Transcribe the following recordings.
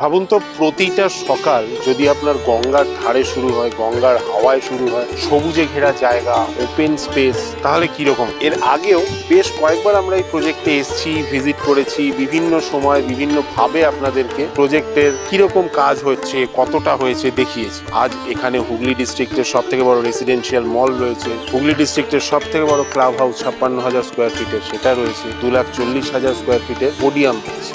ভাবুন তো প্রতিটা সকাল যদি আপনার গঙ্গার ধারে শুরু হয়, গঙ্গার হাওয়ায় শুরু হয়, সবুজে ঘেরা জায়গা, ওপেন স্পেস, তাহলে কিরকম। এর আগেও বেশ কয়েকবার আমরা এই প্রজেক্টে এসেছি, ভিজিট করেছি, বিভিন্ন সময় বিভিন্ন ভাবে আপনাদেরকে প্রজেক্টের কিরকম কাজ হচ্ছে, কতটা হয়েছে দেখিয়েছি। আজ এখানে হুগলি ডিস্ট্রিক্টের সব থেকে বড় রেসিডেন্সিয়াল মল রয়েছে, হুগলি ডিস্ট্রিক্টের সব থেকে বড় ক্লাব হাউস 56,000 স্কোয়ার ফিটের সেটা রয়েছে, 2,40,000 স্কোয়ার ফিটের পোডিয়াম রয়েছে।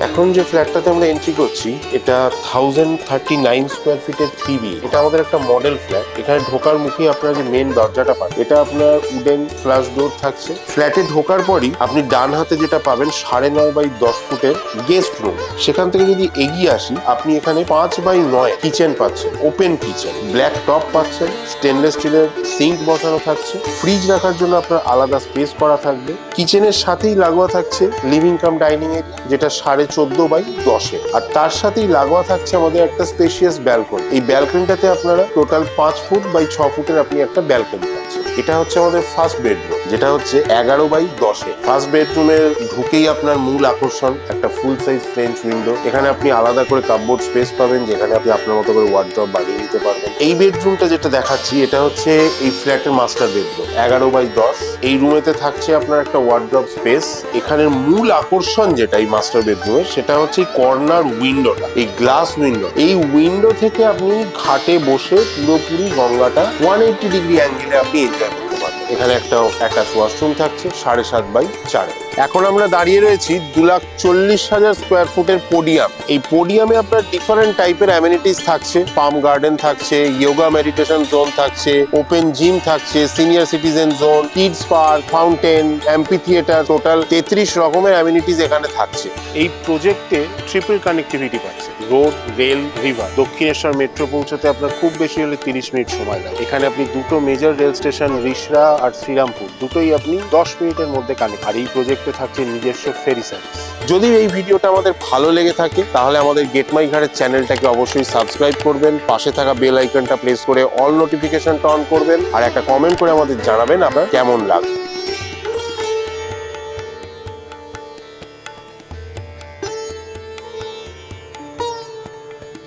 এখন যে ফ্ল্যাটটাতে আমরা এন্ট্রি করছি এটা 1039 স্কোয়ার ফিটের 3B। এটা আমাদের একটা মডেল ফ্ল্যাট। এখানে ঢোকার মুখে আপনারা যে মেন দরজাটা পান এটা আপনার উডেন ফ্ল্যাশ ডোর থাকছে। ফ্ল্যাটে ঢোকার পরই আপনি ডান হাতে যেটা পাবেন 9.5 বাই 10 ফুটের গেস্ট রুম। সেখান থেকে যদি এগিয়ে আসি আপনি এখানে 5 বাই 9 কিচেন পাচ্ছেন, ওপেন কিচেন, ব্ল্যাক টপ পাচ্ছেন, স্টেনলেস স্টিলের সিঙ্ক বসানো থাকছে, ফ্রিজ রাখার জন্য আপনার আলাদা স্পেস করা থাকবে। কিচেনের সাথেই লাগোয়া থাকছে লিভিং কাম ডাইনিং এরিয়া, যেটা 14.5 বাই 10। আর তার সাথেই লাগোয়া থাকছে আমাদের একটা স্পেশিয়াস ব্যালকনি। এই ব্যালকনিটাতে আপনারা টোটাল 5 ফুট বাই 6 ফুটের আপনি একটা ব্যালকনি পাচ্ছেন। এটা হচ্ছে আমাদের ফার্স্ট বেডরুম, যেটা হচ্ছে 11 বাই 10। ফার্স্ট বেডরুমের ঢুকেই আপনার মূল আকর্ষণ একটা ফুল সাইজ ফ্রেঞ্চ উইন্ডো। এখানে আপনি আলাদা করে কাপবোর্ড স্পেস পাবেন, যেখানে আপনি আপনার মতো করে ওয়ার্ড্রপ বানিয়ে নিতে পারবেন। এই বেডরুমটা যেটা দেখাচ্ছি এটা হচ্ছে এই ফ্ল্যাটের মাস্টার বেডরুম, 11 বাই 10। এই রুমেতে থাকছে আপনার একটা ওয়ার্ড্রপ স্পেস। এখানের মূল আকর্ষণ যেটা এই মাস্টার বেডরুমের সেটা হচ্ছে কর্নার উইন্ডোটা, এই গ্লাস উইন্ডো। এই উইন্ডো থেকে আপনি ঘাটে বসে পুরোপুরি গঙ্গাটা 180 ডিগ্রি অ্যাঙ্গেলে আপনি এনজয় করতে পারবেন। এখানে একটা অ্যাটাচ ওয়াশরুম থাকছে 7.5 বাই 4। এখন আমরা দাঁড়িয়ে রয়েছি 2,40,000 স্কোয়ার ফুটের পোডিয়াম। এই পোডিয়ামে আপনার ডিফারেন্ট টাইপের অ্যামেনিটিস থাকছে, পাম গার্ডেন থাকছে, যোগা মেডিটেশন জোন থাকছে, ওপেন জিম থাকছে, senior citizen zone, kids park, fountain, amphitheatre, total 33 রকমের অ্যামেনিটিস এখানে থাকছে। এই প্রজেক্টে ট্রিপল কানেক্টিভিটি পাচ্ছে, road, rail, river. Dakshineswar metro পৌঁছতে আপনার খুব বেশি হলে 30 মিনিট সময় লাগে। এখানে আপনি দুটো মেজর রেল স্টেশন রিষড়া আর শ্রীরামপুর দুটোই আপনি 10 মিনিটের মধ্যে কানেক্ট। আর এই প্রজেক্টে থাকছে নিজস্ব ফেরি সার্ভিস। যদি এই ভিডিওটা আমাদের ভালো লেগে থাকে তাহলে আমাদের গেট মাই ঘাটের চ্যানেলটাকে অবশ্যই সাবস্ক্রাইব করবেন, পাশে থাকা বেল আইকনটা প্রেস করে অল নোটিফিকেশনটা অন করবেন, আর একটা কমেন্ট করে আমাদের জানাবেন আপনার কেমন লাগবে।